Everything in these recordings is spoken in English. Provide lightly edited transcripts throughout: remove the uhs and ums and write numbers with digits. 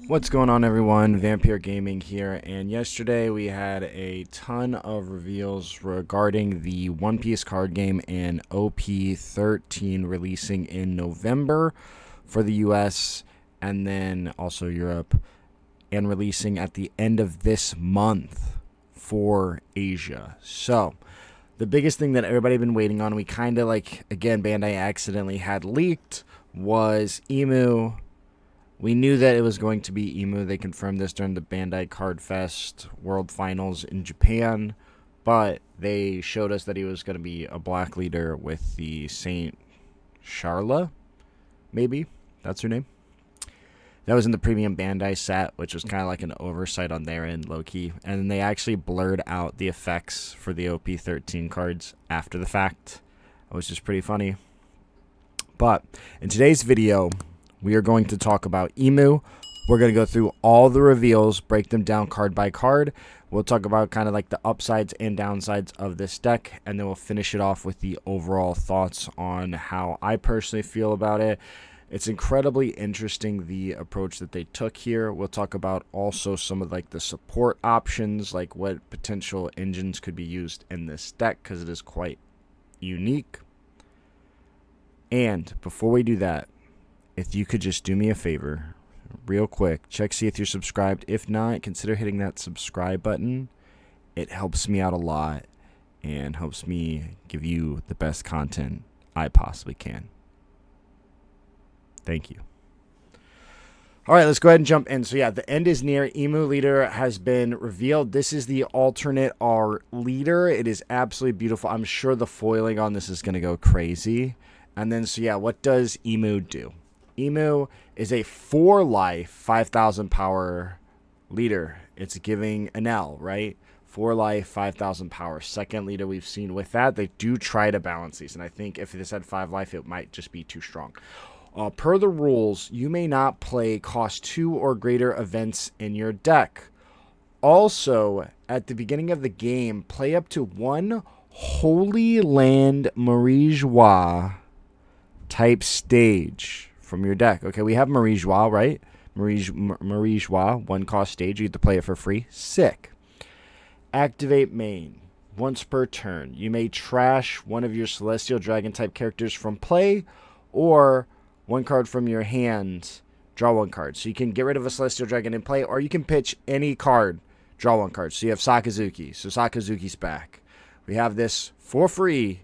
What's going on, everyone? Vampyr Gaming here, and yesterday we had a ton of reveals regarding the One Piece card game and OP13 releasing in November for the US and then also Europe, and releasing at the end of this month for Asia. So the biggest thing that everybody been waiting on, we kind of again, Bandai accidentally had leaked, was Imu. We knew that it was going to be Imu. They confirmed this during the Bandai Card Fest World Finals in Japan, but they showed us that he was going to be a black leader with the Saint Charla, maybe that's her name. That was in the premium Bandai set, which was kind of like an oversight on their end, low-key. And they actually blurred out the effects for the OP13 cards after the fact, which is pretty funny. But in today's video, we are going to talk about Imu. We're going to go through all the reveals, break them down card by card. We'll talk about kind of like the upsides and downsides of this deck, and then we'll finish it off with the overall thoughts on how I personally feel about it. It's incredibly interesting, the approach that they took here. We'll talk about also some of like the support options, like what potential engines could be used in this deck, because it is quite unique. And before we do that, if you could just do me a favor, real quick, check see if you're subscribed. If not, consider hitting that subscribe button. It helps me out a lot and helps me give you the best content I possibly can. Thank you. All right, let's go ahead and jump in. So yeah, the end is near. Imu Leader has been revealed. This is the alternate R leader. It is absolutely beautiful. I'm sure the foiling on this is going to go crazy. And then, so yeah, what does Imu do? Imu is a 4-life, 5,000 power leader. It's giving an L, right? 4-life, 5,000 power. Second leader we've seen with that. They do try to balance these, and I think if this had 5 life, it might just be too strong. Per the rules, you may not play cost 2 or greater events in your deck. Also, at the beginning of the game, play up to 1 Holy Land Marie-Joie type stage from your deck. Okay, we have Marie-Joie, right? Marie-Joie, 1 cost stage. You get to play it for free. Sick. Activate main. Once per turn, you may trash one of your Celestial Dragon type characters from play, or 1 card from your hand, draw 1 card. So you can get rid of a Celestial Dragon in play, or you can pitch any card, draw 1 card. So you have Sakazuki. So Sakazuki's back. We have this for free,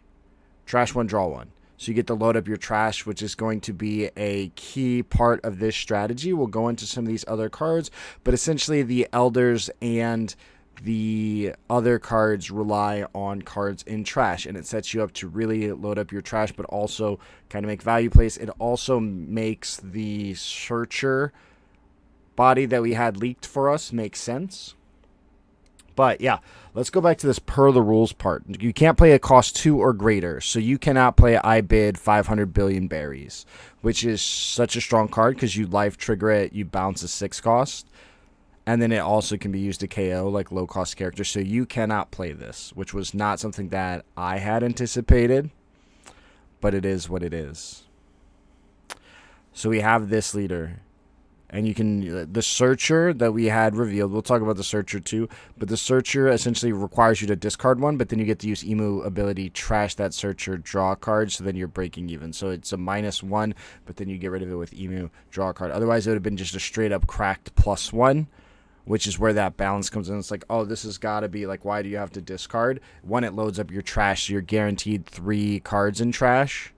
trash 1, draw 1. So you get to load up your trash, which is going to be a key part of this strategy. We'll go into some of these other cards, but essentially the Elders and the other cards rely on cards in trash, and it sets you up to really load up your trash, but also kind of make value plays. It also makes the Searcher body that we had leaked for us make sense. But yeah, let's go back to this per the rules part. You can't play a cost 2 or greater, so you cannot play I bid 500 billion berries, which is such a strong card because you life trigger it, you bounce a 6 cost, and then it also can be used to KO like low cost characters. So you cannot play this, which was not something that I had anticipated, but it is what it is. So we have this leader. And you can, the Searcher that we had revealed, we'll talk about the Searcher too, but the Searcher essentially requires you to discard 1, but then you get to use Imu ability, trash that Searcher, draw a card, so then you're breaking even. So it's a -1, but then you get rid of it with Imu, draw a card. Otherwise, it would have been just a straight up cracked +1, which is where that balance comes in. It's like, oh, this has got to be, like, why do you have to discard? 1, it loads up your trash, so you're guaranteed 3 cards in trash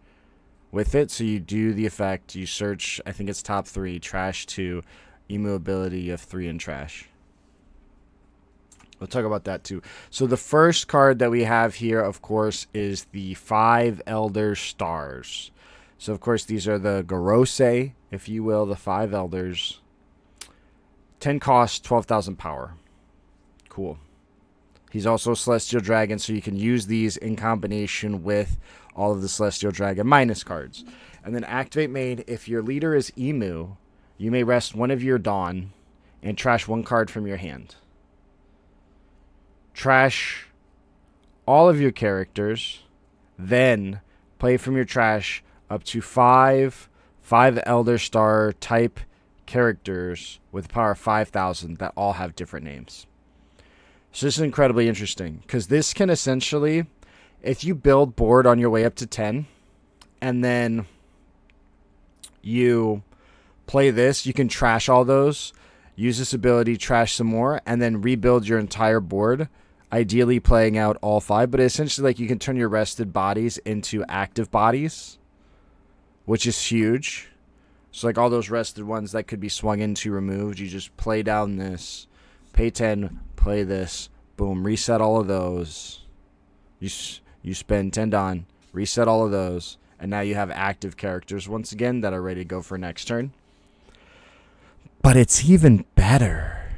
with it. So you do the effect, you search, I think it's top 3, trash 2, Imu ability of 3 in trash. We'll talk about that too. So the first card that we have here, of course, is the 5 Elder Stars. So of course these are the Gorosei, if you will, the 5 Elders. 10 cost, 12,000 power. Cool. He's also a Celestial Dragon, so you can use these in combination with all of the Celestial Dragon minus cards. And then activate main. If your leader is Imu, you may rest 1 of your Dawn and trash 1 card from your hand. Trash all of your characters, then play from your trash up to 5 Elder Star type characters with a power of 5,000 that all have different names. So this is incredibly interesting because this can essentially, if you build board on your way up to 10 and then you play this, you can trash all those, use this ability, trash some more, and then rebuild your entire board, ideally playing out all 5. But essentially, like, you can turn your rested bodies into active bodies, which is huge. So like all those rested ones that could be swung into, removed, you just play down this, pay 10, play this, boom, reset all of those. You spend 10 Don, reset all of those, and now you have active characters once again that are ready to go for next turn. But it's even better.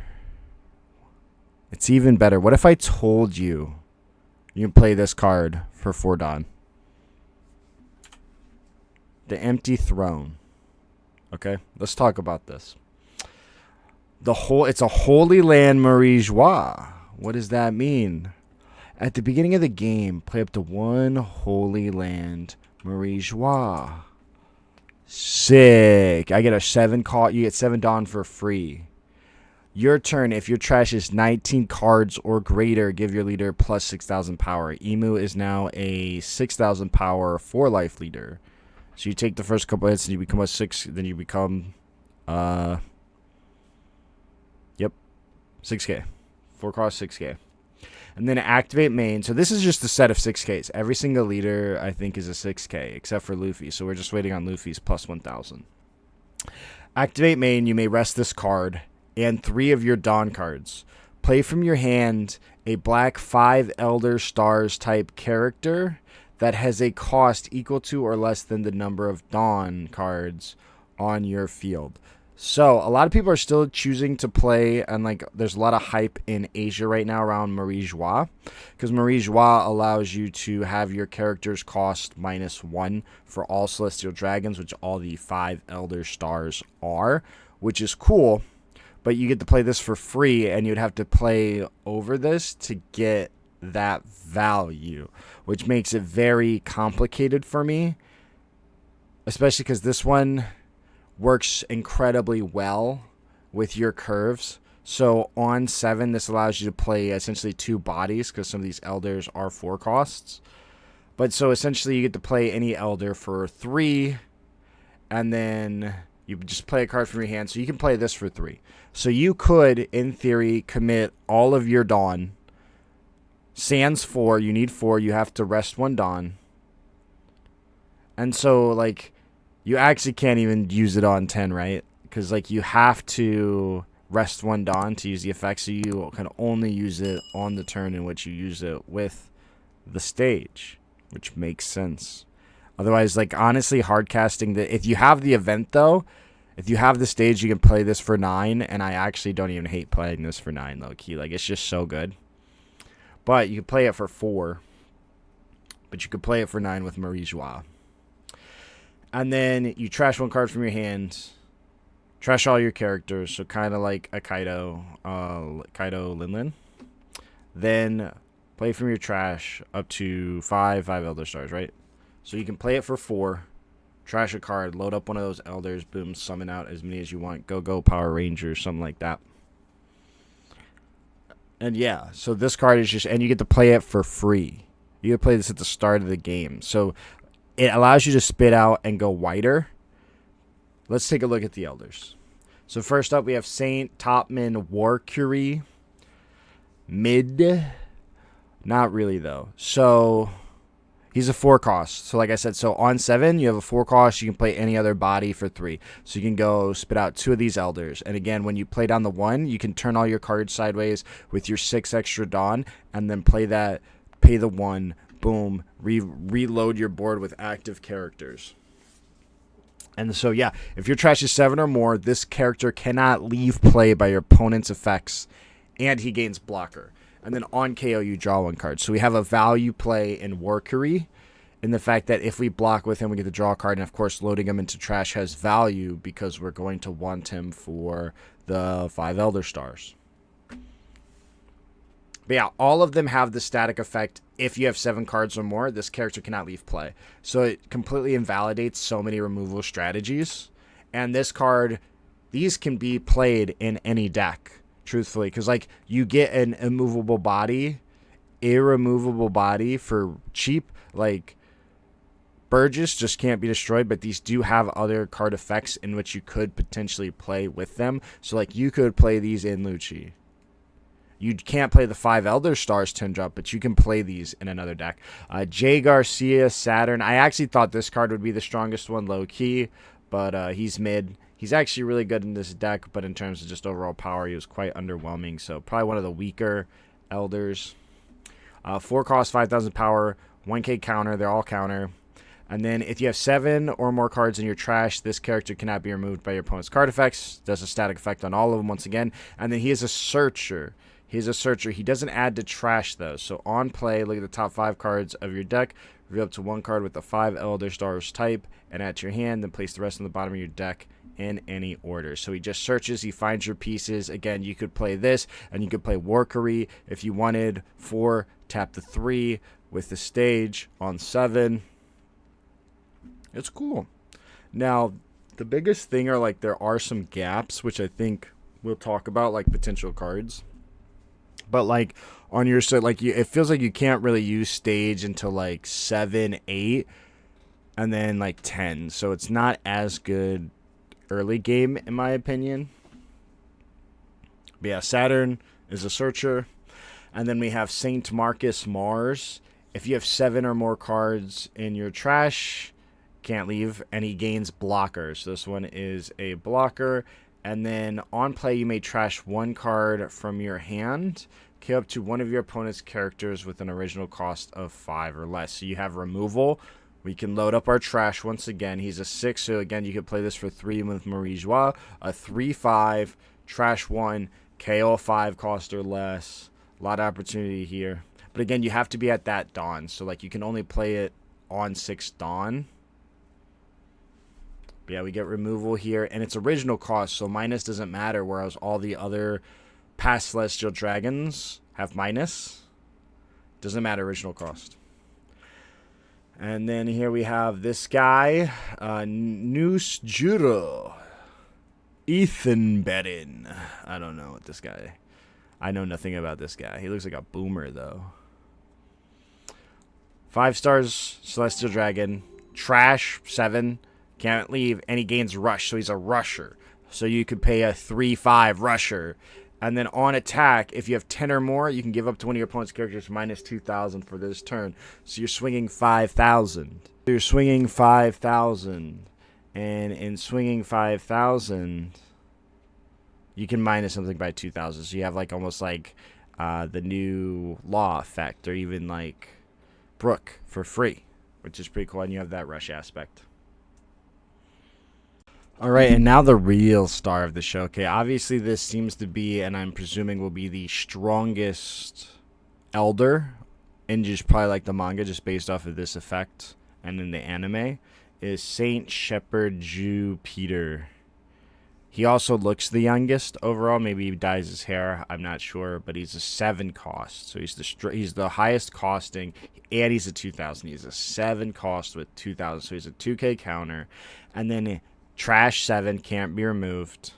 It's even better. What if I told you you can play this card for 4 Don? The Empty Throne. Okay, let's talk about this. It's a Holy Land Marie-Joie. What does that mean? At the beginning of the game, play up to 1 Holy Land Marie-Joie. Sick. I get a 7 call. You get 7 Dawn for free. Your turn. If your trash is 19 cards or greater, give your leader plus 6,000 power. Imu is now a 6,000 power 4-life leader. So you take the first couple hits and you become a 6. Then you become, 6K. 4 cost 6K. And then activate main. So this is just a set of 6Ks. Every single leader, I think, is a 6K, except for Luffy. So we're just waiting on Luffy's plus 1,000. Activate main. You may rest this card and 3 of your Dawn cards. Play from your hand a black 5 Elder Stars type character that has a cost equal to or less than the number of Dawn cards on your field. So a lot of people are still choosing to play, and like there's a lot of hype in Asia right now around Marie-Joie, because Marie-Joie allows you to have your characters cost -1 for all Celestial Dragons, which all the 5 Elder Stars are, which is cool. But you get to play this for free, and you'd have to play over this to get that value, which makes it very complicated for me, especially because this one works incredibly well with your curves. So on 7, this allows you to play essentially 2 bodies, because some of these elders are 4 costs. But so essentially you get to play any elder for 3, and then you just play a card from your hand. So you can play this for 3. So you could, in theory, commit all of your Dawn. Sans 4, you need 4, you have to rest 1 Dawn. And so, like, you actually can't even use it on 10, right? Because, like, you have to rest 1 Dawn to use the effect, so you can only use it on the turn in which you use it with the stage, which makes sense. Otherwise, like, honestly, hard casting, if you have the event, though, if you have the stage, you can play this for 9, and I actually don't even hate playing this for 9, low-key. Like, it's just so good. But you can play it for 4, but you could play it for 9 with Marie-Joie. And then you trash 1 card from your hand, trash all your characters, so kind of like a Kaido Linlin. Then play from your trash up to 5 Elder Stars, right? So you can play it for 4, trash a card, load up one of those elders, boom, summon out as many as you want, go Power Rangers, something like that. And yeah, so this card is just, and you get to play it for free. You can play this at the start of the game. So it allows you to spit out and go wider. Let's take a look at the elders. So first up, we have Saint, Topman, Warcurie, Mid. Not really, though. So he's a 4 cost. So like I said, so on 7, you have a 4 cost. You can play any other body for 3. So you can go spit out 2 of these elders. And again, when you play down the 1, you can turn all your cards sideways with your 6 extra Dawn, and then play that, pay the 1, boom, reload your board with active characters. And so, yeah, if your trash is 7 or more, this character cannot leave play by your opponent's effects, and he gains blocker. And then on KO, you draw 1 card. So we have a value play in Warcurie, in the fact that if we block with him, we get to draw a card. And, of course, loading him into trash has value because we're going to want him for the 5 Elder Stars. But yeah, all of them have the static effect. If you have 7 cards or more, this character cannot leave play. So it completely invalidates so many removal strategies. And this card, these can be played in any deck, truthfully, because like you get an irremovable body for cheap. Like Burgess just can't be destroyed, but these do have other card effects in which you could potentially play with them. So like you could play these in Lucci. You can't play the 5 Elder Stars 10-drop, but you can play these in another deck. Jay Garcia, Saturn. I actually thought this card would be the strongest one, low-key, but he's mid. He's actually really good in this deck, but in terms of just overall power, he was quite underwhelming. So probably one of the weaker Elders. 4 cost, 5,000 power, 1k counter. They're all counter. And then if you have 7 or more cards in your trash, this character cannot be removed by your opponent's card effects. Does a static effect on all of them once again. And then he is a searcher. He's a searcher. He doesn't add to trash, though. So on play, look at the top 5 cards of your deck. Reveal up to 1 card with the 5 Elder Stars type and add to your hand. Then place the rest on the bottom of your deck in any order. So he just searches. He finds your pieces. Again, you could play this, and you could play Workery if you wanted. 4, tap the 3 with the stage on 7. It's cool. Now, the biggest thing are, like, there are some gaps, which I think we'll talk about, like, potential cards. But, like, on your side, like, it feels like you can't really use stage until, like, 7, 8, and then, like, 10. So it's not as good early game, in my opinion. But, yeah, Saturn is a searcher. And then we have St. Marcus Mars. If you have 7 or more cards in your trash, can't leave, and he gains blockers. So this one is a blocker. And then on play, you may trash 1 card from your hand, kill up to one of your opponent's characters with an original cost of 5 or less. So you have removal. We can load up our trash once again. He's a 6, so again, you could play this for 3 with Marie Joie. A 3/5, trash 1, KO 5 cost or less. A lot of opportunity here. But again, you have to be at that Dawn. So like you can only play it on 6 Dawn. But yeah, we get removal here, and it's original cost, so minus doesn't matter, whereas all the other past Celestial Dragons have minus. Doesn't matter, original cost. And then here we have this guy, Noose Juro. Ethan Bedin. I don't know what this guy... I know nothing about this guy. He looks like a boomer, though. 5 stars, Celestial Dragon. Trash, 7. Can't leave, and he gains rush, so he's a rusher. So you could pay a 3/5 rusher. And then on attack, if you have 10 or more, you can give up to one of your opponent's characters minus 2,000 for this turn. So you're swinging 5,000. You're swinging 5,000. And in swinging 5,000, you can minus something by 2,000. So you have like almost like the new Law effect, or even like Brook for free, which is pretty cool. And you have that rush aspect. All right, and now the real star of the show. Okay, obviously this seems to be, and I'm presuming will be, the strongest Elder in just probably like the manga, just based off of this effect, and in the anime, is Saint Shepherd Jew Peter. He also looks the youngest overall. Maybe he dyes his hair. I'm not sure, but he's a 7 cost, so he's the highest costing, and he's a 2,000. He's a 7 cost with 2,000, so he's a 2k counter, and then trash 7, can't be removed.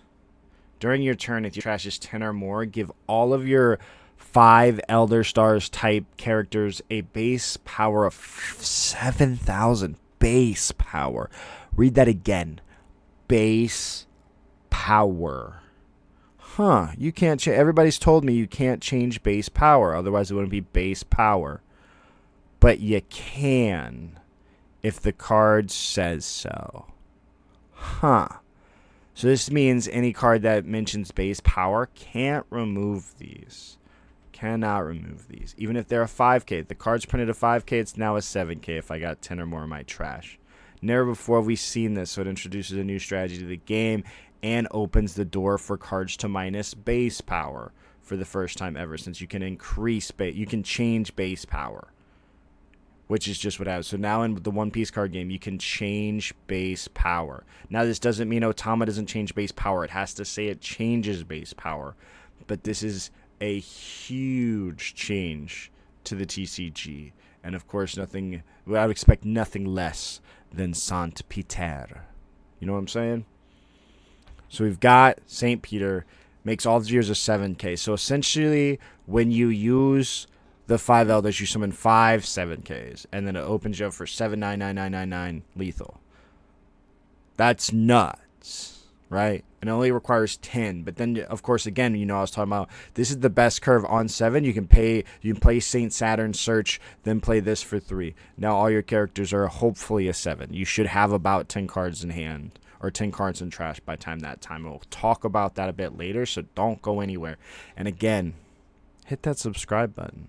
During your turn, if your trash is 10 or more, give all of your 5 Elder Stars type characters a base power of 7,000. Base power. Read that again. Base power. Huh. You can't change. Everybody's told me you can't change base power. Otherwise, it wouldn't be base power. But you can if the card says so. Huh. So this means any card that mentions base power can't remove these. Cannot remove these. Even if they're a 5k. If the card's printed a 5k, it's now a 7k if I got 10 or more in my trash. Never before have we seen this, so it introduces a new strategy to the game and opens the door for cards to minus base power for the first time ever, since you can increase base, you can change base power, which is just what happens. So now in the One Piece card game, you can change base power. Now this doesn't mean Otama doesn't change base power. It has to say it changes base power. But this is a huge change to the TCG. And of course, I would expect nothing less than Saint Peter. You know what I'm saying? So we've got St. Peter, makes all the years a 7k. So essentially, when you use the 5 elders, you summon 5 7ks, and then it opens you up for 7999999 lethal. That's nuts, right? And it only requires 10. But then, of course, again, you know, I was talking about this is the best curve on 7. You can play Saint Saturn Search, then play this for 3. Now all your characters are hopefully a 7. You should have about 10 cards in hand, or 10 cards in trash by time that time. We'll talk about that a bit later, so don't go anywhere. And again, hit that subscribe button.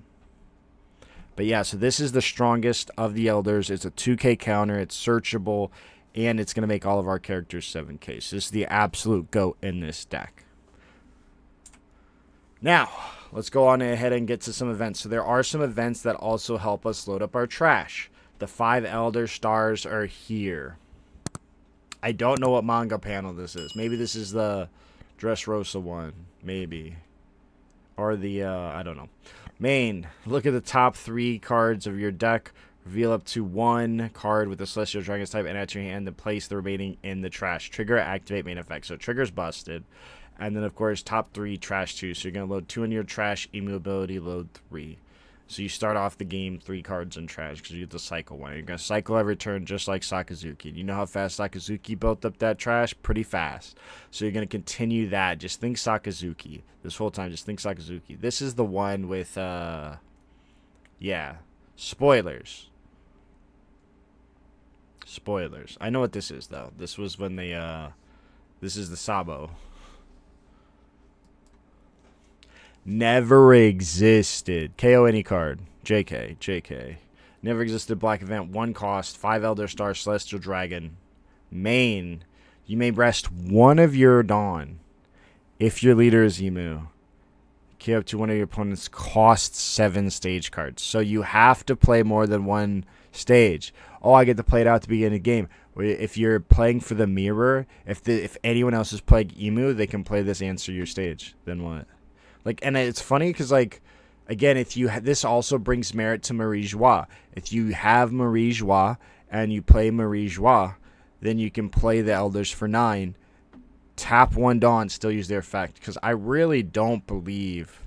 But yeah, so this is the strongest of the elders. It's a 2k counter. It's searchable. And it's going to make all of our characters 7k. So this is the absolute GOAT in this deck. Now, let's go on ahead and get to some events. So there are some events that also help us load up our trash. The 5 Elder Stars are here. I don't know what manga panel this is. Maybe this is the Dressrosa one. Maybe. Or the, I don't know. Main, look at the top 3 cards of your deck. Reveal up to 1 card with the Celestial Dragon's type and add to your hand, then place the remaining in the trash. Trigger, activate, main effect. So trigger's busted. And then, of course, top 3, trash 2. So you're going to load 2 in your trash, Imu ability, load 3. So you start off the game 3 cards in trash because you get to cycle 1. You're going to cycle every turn just like Sakazuki. You know how fast Sakazuki built up that trash? Pretty fast. So you're going to continue that. Just think Sakazuki. This whole time, just think Sakazuki. This is the one with, yeah, spoilers. Spoilers. I know what this is, though. This was when they, this is the Sabo. Never existed. KO any card. JK. Never existed black event. 1 cost. 5 Elder Star Celestial Dragon. Main. You may rest 1 of your Dawn. If your leader is Imu. KO up to 1 of your opponents. Costs 7 stage cards. So you have to play more than 1 stage. Oh, I get to play it out at the beginning of the game. If you're playing for the mirror, if anyone else is playing Imu, they can play this answer your stage. Then what? Like, and it's funny because, like, again, if you this also brings merit to Marie Joie. If you have Marie Joie and you play Marie Joie, then you can play the Elders for 9, tap 1 Dawn, still use their effect. Because I really don't believe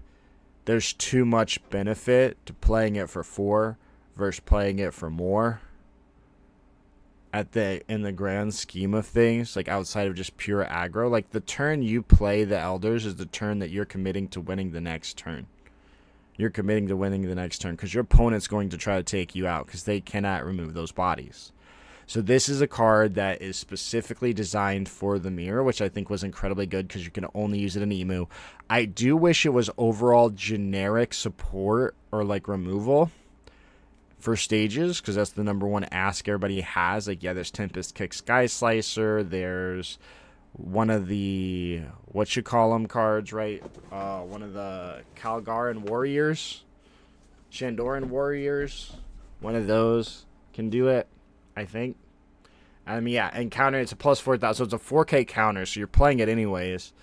there's too much benefit to playing it for 4 versus playing it for more. In the grand scheme of things, like outside of just pure aggro, like the turn you play the Elders is the turn that you're committing to winning the next turn. You're committing to winning the next turn because your opponent's going to try to take you out because they cannot remove those bodies. So this is a card that is specifically designed for the mirror, which I think was incredibly good because you can only use it in Imu. I do wish it was overall generic support or like removal for stages, because that's the #1 ask everybody has. Like, yeah, there's Tempest Kick Sky Slicer, there's one of the cards, right? One of the Calgaran Warriors, Shandoran Warriors, one of those can do it, I think. I mean, yeah, and counter, it's a plus 4,000, so it's a 4k counter, so you're playing it anyways.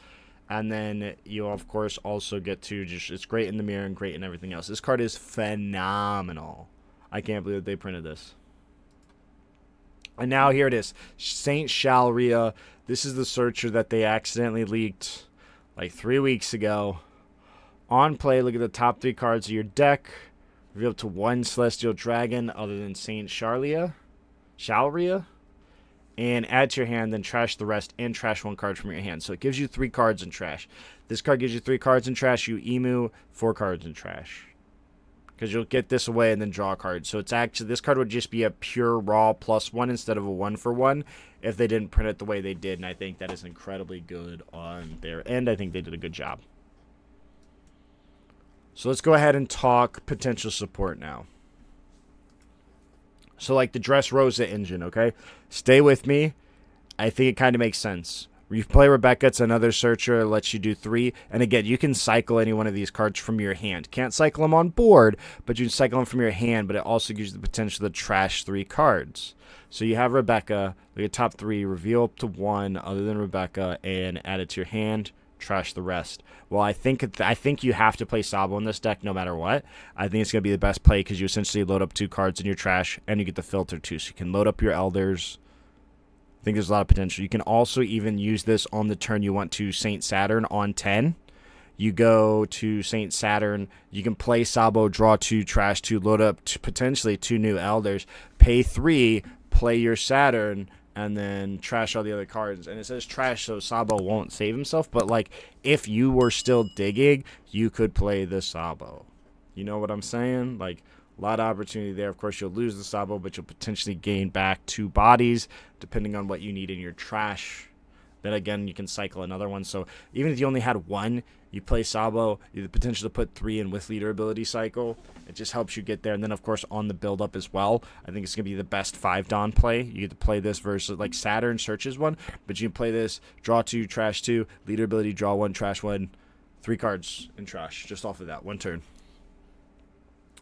And then you, of course, also get to just, it's great in the mirror and great in everything else. This card is phenomenal. I can't believe that they printed this. And now here it is. Saint Shalria. This is the searcher that they accidentally leaked like 3 weeks ago. On play, look at the top 3 cards of your deck. Reveal up to 1 Celestial Dragon other than Saint Shalria. And add to your hand, then trash the rest and trash 1 card from your hand. So it gives you 3 cards in trash. This card gives you 3 cards in trash. You Imu 4 cards in trash. Because you'll get this away and then draw a card. So it's actually, this card would just be a pure raw +1 instead of a 1-for-1 if they didn't print it the way they did. And I think that is incredibly good on their end. I think they did a good job. So let's go ahead and talk potential support now. So like the Dressrosa engine, okay? Stay with me. I think it kind of makes sense. You play Rebecca, it's another searcher, lets you do 3. And again, you can cycle any one of these cards from your hand. Can't cycle them on board, but you can cycle them from your hand, but it also gives you the potential to trash 3 cards. So you have Rebecca, look at top 3, reveal up to 1 other than Rebecca, and add it to your hand, trash the rest. Well, I think you have to play Sabo in this deck no matter what. I think it's going to be the best play because you essentially load up 2 cards in your trash, and you get the filter too. So you can load up your Elders, I think there's a lot of potential. You can also even use this on the turn you want to Saint Saturn on 10. You go to Saint Saturn, you can play Sabo, draw 2, trash 2, load up potentially 2 new Elders, pay 3, play your Saturn, and then trash all the other cards. And it says trash, so Sabo won't save himself. But, like, if you were still digging, you could play the Sabo. You know what I'm saying? Like, a lot of opportunity there. Of course, you'll lose the Sabo, but you'll potentially gain back 2 bodies, depending on what you need in your trash. Then, again, you can cycle another one. So, even if you only had 1, you play Sabo, you have the potential to put 3 in with leader ability cycle. It just helps you get there. And then, of course, on the build-up as well, I think it's going to be the best 5 Dawn play. You get to play this versus, like, Saturn searches 1, but you can play this, draw 2, trash 2, leader ability, draw 1, trash 1, 3 cards in trash, just off of that, 1 turn.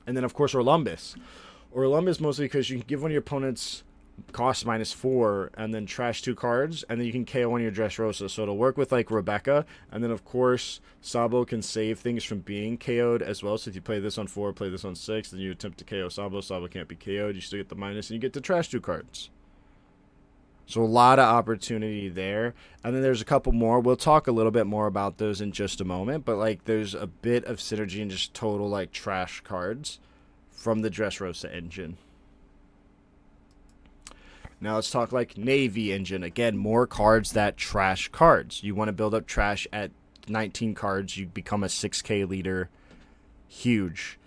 And then, of course, Orlumbus. Orlumbus mostly because you can give one of your opponents cost -4 and then trash 2 cards, and then you can KO one of your Dressrosa. So it'll work with, like, Rebecca, and then, of course, Sabo can save things from being KO'd as well. So if you play this on 4, play this on 6, then you attempt to KO Sabo. Sabo can't be KO'd. You still get the minus, and you get to trash 2 cards. So a lot of opportunity there. And then there's a couple more. We'll talk a little bit more about those in just a moment. But, like, there's a bit of synergy and just total, like, trash cards from the Dressrosa engine. Now let's talk, like, Navy engine. Again, more cards that trash cards. You want to build up trash at 19 cards. You become a 6K leader. Huge.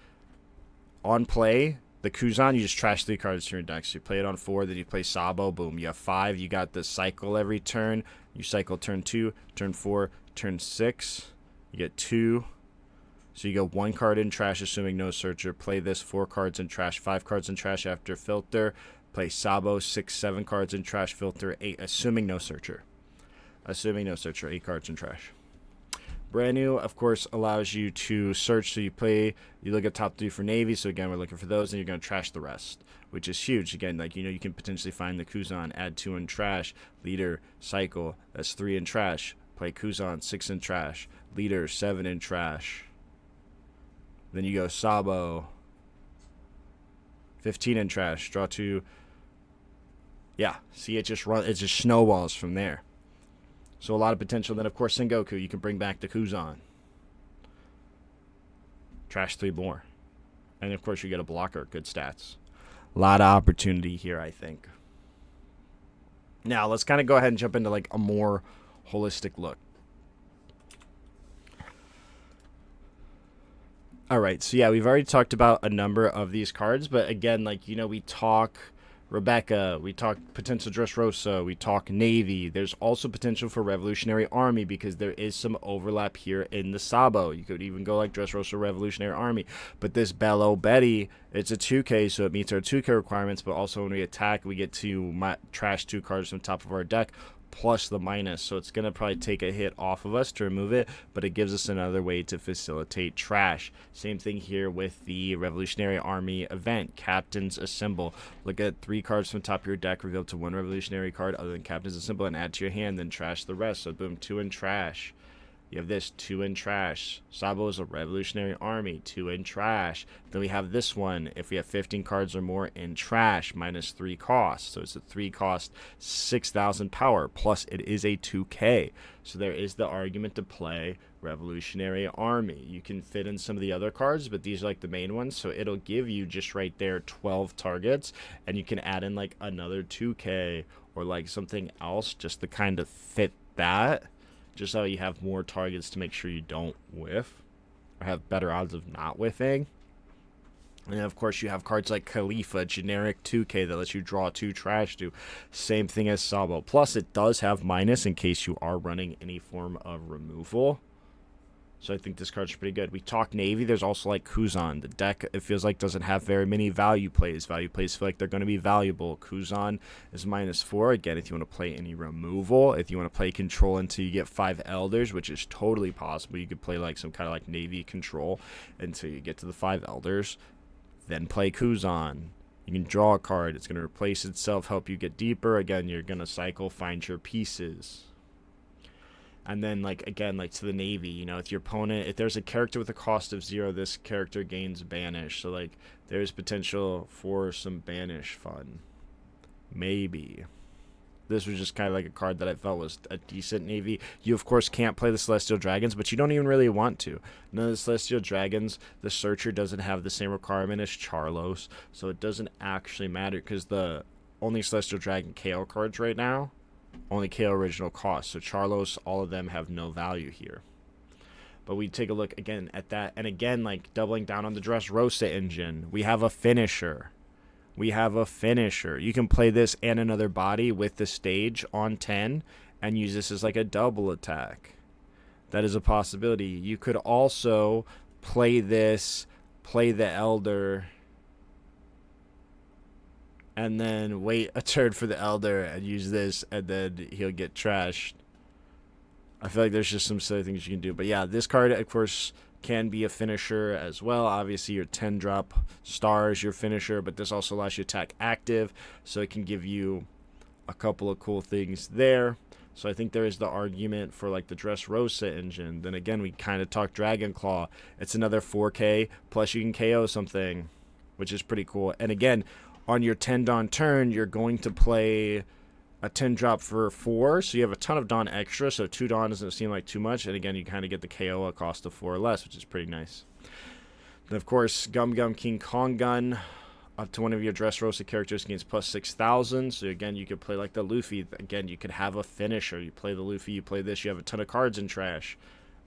On play, the Kuzan, you just trash 3 cards to your deck. So you play it on 4, then you play Sabo. Boom, you have 5. You got the cycle every turn. You cycle turn 2, turn 4, turn 6. You get 2. So you go 1 card in trash, assuming no searcher. Play this, 4 cards in trash, 5 cards in trash after filter. Play Sabo, 6, 7 cards in trash, filter 8, assuming no searcher. Assuming no searcher, 8 cards in trash. Brand new, of course, allows you to search. So you look at top 3 for Navy. So again, we're looking for those, and you're going to trash the rest, which is huge. Again, like, you know, you can potentially find the Kuzan, add 2 in trash, leader, cycle, that's 3 in trash. Play Kuzan, 6 in trash, leader, 7 in trash. Then you go Sabo, 15 in trash, draw 2. Yeah, see, it just snowballs from there. So a lot of potential. Then, of course, Sengoku, you can bring back the Kuzan. Trash 3 more. And, of course, you get a blocker. Good stats. A lot of opportunity here, I think. Now, let's kind of go ahead and jump into, like, a more holistic look. All right, so yeah, we've already talked about a number of these cards, but again, like, you know, we talk Rebecca, we talk potential Dressrosa, we talk Navy. There's also potential for Revolutionary Army because there is some overlap here in the Sabo. You could even go like Dressrosa Revolutionary Army. But this Bello Betty, it's a 2K, so it meets our 2K requirements, but also when we attack, we get to trash 2 cards from top of our deck, plus the minus, so it's going to probably take a hit off of us to remove it, but it gives us another way to facilitate trash. Same thing here with the Revolutionary Army event, Captains Assemble. Look at 3 cards from top of your deck, reveal to 1 revolutionary card other than Captains Assemble, and add to your hand, then trash the rest. So boom, 2 in trash. You have this, 2 in trash. Sabo is a Revolutionary Army, 2 in trash. Then we have this one, if we have 15 cards or more in trash, minus 3 cost. So it's a 3 cost, 6,000 power, plus it is a 2K. So there is the argument to play Revolutionary Army. You can fit in some of the other cards, but these are like the main ones. So it'll give you just right there 12 targets, and you can add in like another 2K or like something else just to kind of fit that. Just so you have more targets to make sure you don't whiff or have better odds of not whiffing. And then, of course, you have cards like Khalifa, generic 2K that lets you draw 2 trash 2. Same thing as Sabo. Plus, it does have minus in case you are running any form of removal. So I think this card's pretty good. We talk Navy. There's also like Kuzan. The deck, it feels like, doesn't have very many value plays. Value plays feel like they're going to be valuable. Kuzan is -4. Again, if you want to play any removal, if you want to play control until you get 5 Elders, which is totally possible. You could play like some kind of like Navy control until you get to the 5 Elders. Then play Kuzan. You can draw a card. It's going to replace itself, help you get deeper. Again, you're going to cycle, find your pieces. And then, like, again, like to the Navy, you know, if your opponent, if there's a character with a cost of 0, this character gains banish. So, like, there's potential for some banish fun. Maybe. This was just kind of like a card that I felt was a decent navy. You, of course, can't play the Celestial Dragons, but you don't even really want to. None of the Celestial Dragons, the Searcher doesn't have the same requirement as Charlos, so it doesn't actually matter because the only Celestial Dragon KO cards right now only KO original cost. So Charlos, all of them have no value here. But we take a look again at that. And again, like doubling down on the Dressrosa engine, we have a finisher. We have a finisher. You can play this and another body with the stage on 10 and use this as like a double attack. That is a possibility. You could also play this, play the Elder, and then wait a turn for the Elder and use this, and then he'll get trashed. I feel like there's just some silly things you can do. But yeah, this card, of course, can be a finisher as well. Obviously, your 10-drop star is your finisher, but this also allows you to attack active, so it can give you a couple of cool things there. So I think there is the argument for like the Dressrosa engine. Then again, we kind of talked Dragon Claw. It's another 4K, plus you can KO something, which is pretty cool. And again, on your 10 Dawn turn, you're going to play a 10 drop for 4, so you have a ton of Dawn extra, so 2 Dawn doesn't seem like too much, and again, you kind of get the KO at cost of 4 or less, which is pretty nice. Then, of course, Gum Gum King Kong Gun, up to one of your Dressrosa characters gains plus 6,000, so again, you could play like the Luffy. Again, you could have a finisher. You play the Luffy, you play this, you have a ton of cards in trash.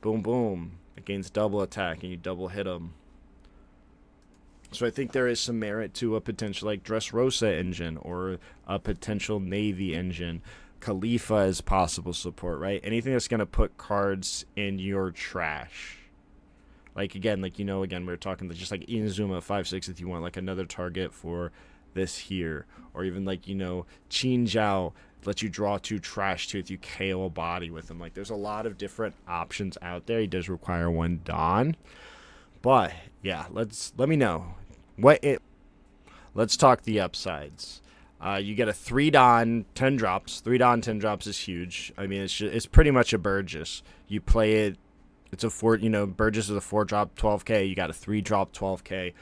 Boom, boom. It gains double attack, and you double hit them. So I think there is some merit to a potential like Dressrosa engine or a potential Navy engine. Khalifa is possible support, right? Anything that's going to put cards in your trash. Like, again, like, you know, again, we were talking just like Inazuma 5/6 if you want like another target for this here. Or even like, you know, Qin Zhao lets you draw 2 trash 2 if you KO a body with him. Like, there's a lot of different options out there. He does require 1 Dawn. But, yeah, let me know. Let's talk the upsides. You get a 3 Dawn 10 drops. 3 Dawn 10 drops is huge. I mean, it's pretty much a Burgess. You play it. It's a 4. You know, Burgess is a 4 drop 12K. You got a 3 drop 12K.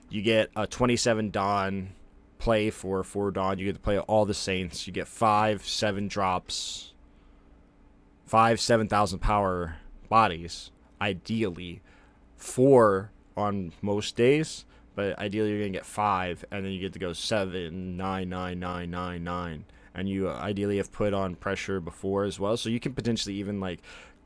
You get a 27 Dawn play for 4 Dawn. You get to play all the Saints. You get 5 7 drops. 5 7,000 power bodies. Ideally, 4 on most days. But ideally, you're going to get 5, and then you get to go 7, 9, 9, 9, 9, 9. And you ideally have put on pressure before as well. So you can potentially even, like,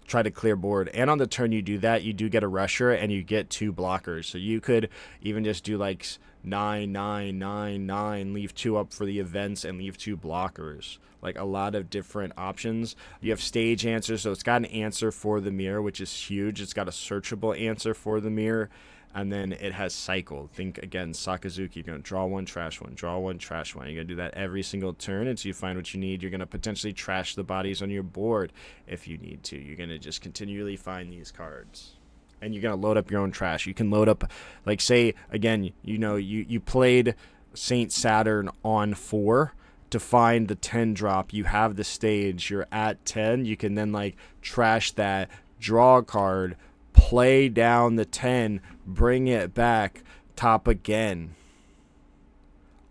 try to clear board. And on the turn you do that, you do get a rusher, and you get 2 blockers. So you could even just do, like, 9, 9, 9, 9, leave 2 up for the events, and leave 2 blockers. Like, a lot of different options. You have stage answers, so it's got an answer for the mirror, which is huge. It's got a searchable answer for the mirror. And then it has cycle. Think, again, Sakazuki. You're going to draw 1, trash 1, draw 1, trash 1. You're going to do that every single turn until you find what you need. You're going to potentially trash the bodies on your board if you need to. You're going to just continually find these cards. And you're going to load up your own trash. You can load up, like, say, again, you know, you played Saint Saturn on 4. To find the 10 drop, you have the stage. You're at 10. You can then, like, trash that, draw a card, play down the 10, bring it back, top again.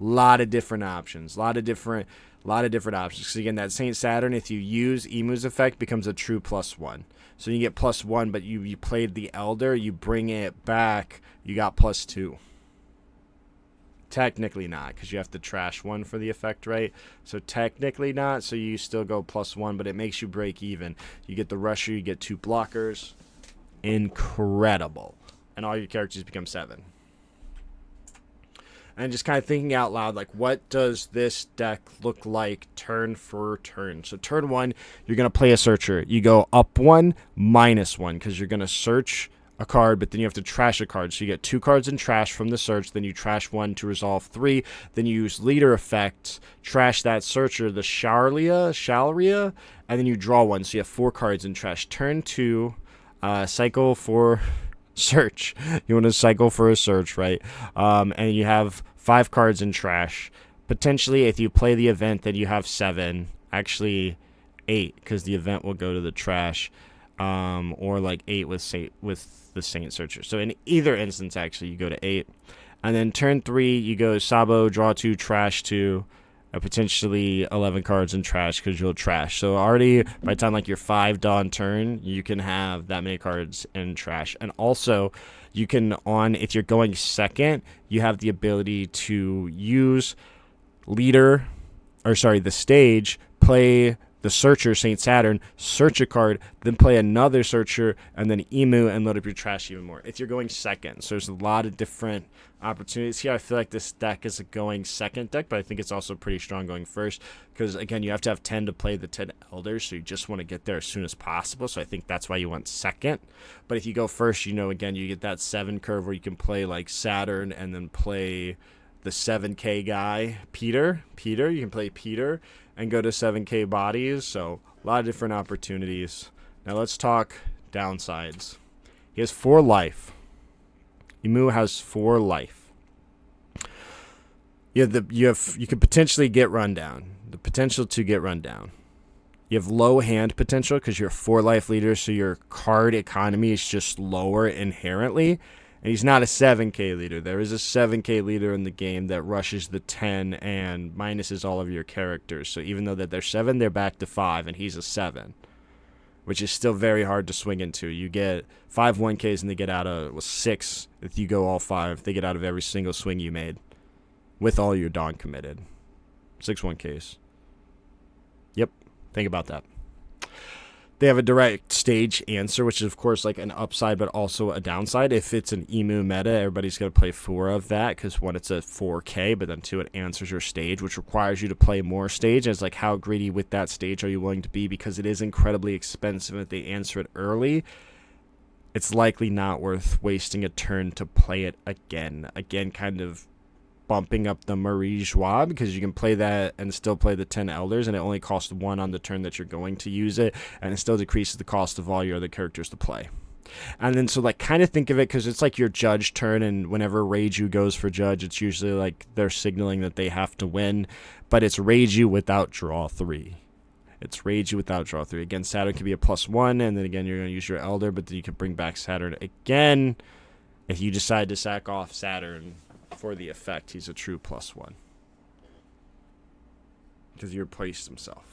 Lot of different options. Lot of different options. Because again, that Saint Saturn, if you use Imu's effect, becomes a true +1. So you get +1, but you played the Elder, you bring it back, you got +2. Technically not, because you have to trash 1 for the effect, right? So technically not, so you still go +1, but it makes you break even. You get the rusher, you get 2 blockers. Incredible. And all your characters become 7. And just kind of thinking out loud, like, what does this deck look like turn for turn? So turn 1, you're going to play a searcher. You go up 1, -1, because you're going to search a card, but then you have to trash a card. So you get 2 cards in trash from the search, then you trash 1 to resolve 3, then you use leader effects, trash that searcher, the Shalria, and then you draw 1. So you have 4 cards in trash. Turn 2, cycle for search. You want to cycle for a search, right? And you have 5 cards in trash. Potentially, if you play the event, then you have 7. Actually, 8, because the event will go to the trash. Or like 8 with the Saint Searcher. So in either instance, actually, you go to 8. And then turn 3, you go Sabo, draw 2, trash 2. potentially 11 cards in trash because you'll trash. So already by the time like your 5 dawn turn, you can have that many cards in trash. And also you can if you're going second, you have the ability to use the stage, play the Searcher, St. Saturn, search a card, then play another Searcher, and then Imu and load up your trash even more if you're going second. So there's a lot of different opportunities here. I feel like this deck is a going second deck, but I think it's also pretty strong going first because, again, you have to have 10 to play the 10 Elders, so you just want to get there as soon as possible. So I think that's why you went second. But if you go first, again, you get that 7 curve where you can play like Saturn and then play the 7K guy, Peter. You can play Peter and go to 7K bodies. So a lot of different opportunities. Now let's talk downsides. He has 4 life. Imu has 4 life. You could potentially get run down. The potential to get run down. You have low hand potential because you're a 4 life leader, so your card economy is just lower inherently. And he's not a 7K leader. There is a 7K leader in the game that rushes the 10 and minuses all of your characters. So even though that they're 7, they're back to 5, and he's a 7, which is still very hard to swing into. You get 5 1Ks, and they get out of 6 if you go all 5. They get out of every single swing you made with all your Dawn committed. 6 1Ks. Yep. Think about that. They have a direct stage answer, which is, of course, like an upside, but also a downside. If it's an Imu meta, everybody's going to play 4 of that because, 1, it's a 4K, but then 2, it answers your stage, which requires you to play more stage. As like, how greedy with that stage are you willing to be? Because it is incredibly expensive. If they answer it early, it's likely not worth wasting a turn to play it again. Again, kind of bumping up the Marie Joie because you can play that and still play the 10 Elders, and it only costs 1 on the turn that you're going to use it, and it still decreases the cost of all your other characters to play. And then so like kind of think of it because it's like your judge turn, and whenever Reiju goes for judge, it's usually like they're signaling that they have to win, but it's Reiju without draw 3. It's Reiju without draw 3. Again, Saturn can be a +1, and then again you're going to use your Elder, but then you can bring back Saturn again if you decide to sack off Saturn for the effect. He's a true +1 because you replaced himself,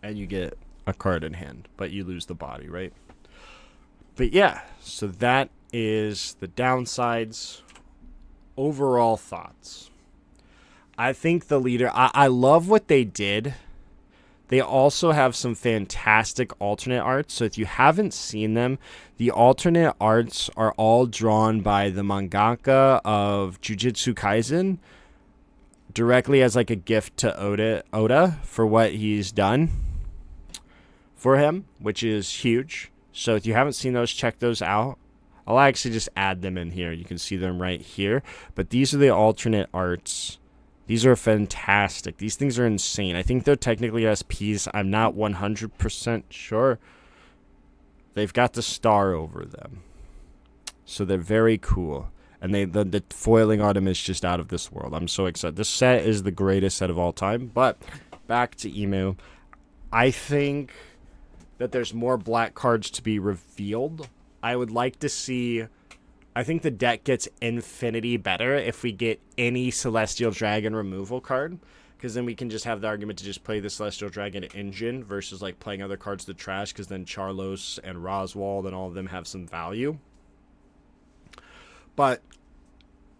and you get a card in hand, but you lose the body, right? But yeah, so that is the downsides. Overall thoughts. I think the leader, I love what they did. They also have some fantastic alternate arts. So if you haven't seen them, the alternate arts are all drawn by the mangaka of Jujutsu Kaisen directly as like a gift to Oda for what he's done for him, which is huge. So if you haven't seen those, check those out. I'll actually just add them in here. You can see them right here. But these are the alternate arts. These are fantastic. These things are insane. I think they're technically SPs. I'm not 100% sure. They've got the star over them. So they're very cool. And the foiling on them is just out of this world. I'm so excited. This set is the greatest set of all time. But back to Imu. I think that there's more black cards to be revealed. I would like to see... I think the deck gets infinity better if we get any Celestial Dragon removal card, because then we can just have the argument to just play the Celestial Dragon engine versus like playing other cards to trash, because then Charlos and Roswald and all of them have some value. But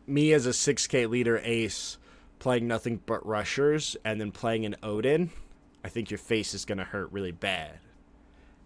me as a 6K leader ace playing nothing but rushers and then playing an Odin, I think your face is going to hurt really bad.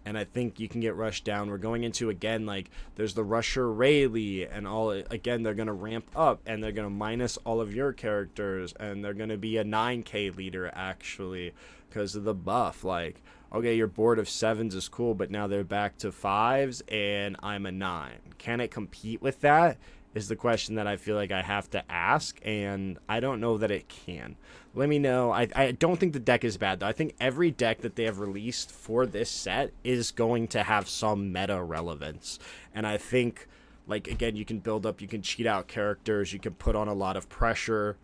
And I think you can get rushed down. We're going into, again, like, there's the Rusher Rayleigh, and all, again, they're going to ramp up, and they're going to minus all of your characters, and they're going to be a 9K leader, actually, because of the buff. Like, okay, your board of 7s is cool, but now they're back to 5s, and I'm a 9. Can it compete with that? Is the question that I feel like I have to ask, and I don't know that it can. Let me know. I don't think the deck is bad, though. I think every deck that they have released for this set is going to have some meta relevance. And I think, like, again, you can build up, you can cheat out characters, you can put on a lot of pressure.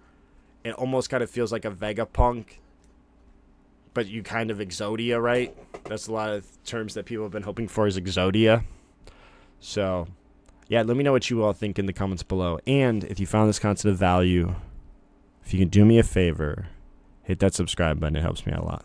It almost kind of feels like a Vegapunk, but you kind of Exodia, right? That's a lot of terms that people have been hoping for, is Exodia. So... yeah, let me know what you all think in the comments below. And if you found this content of value, if you can do me a favor, hit that subscribe button. It helps me out a lot.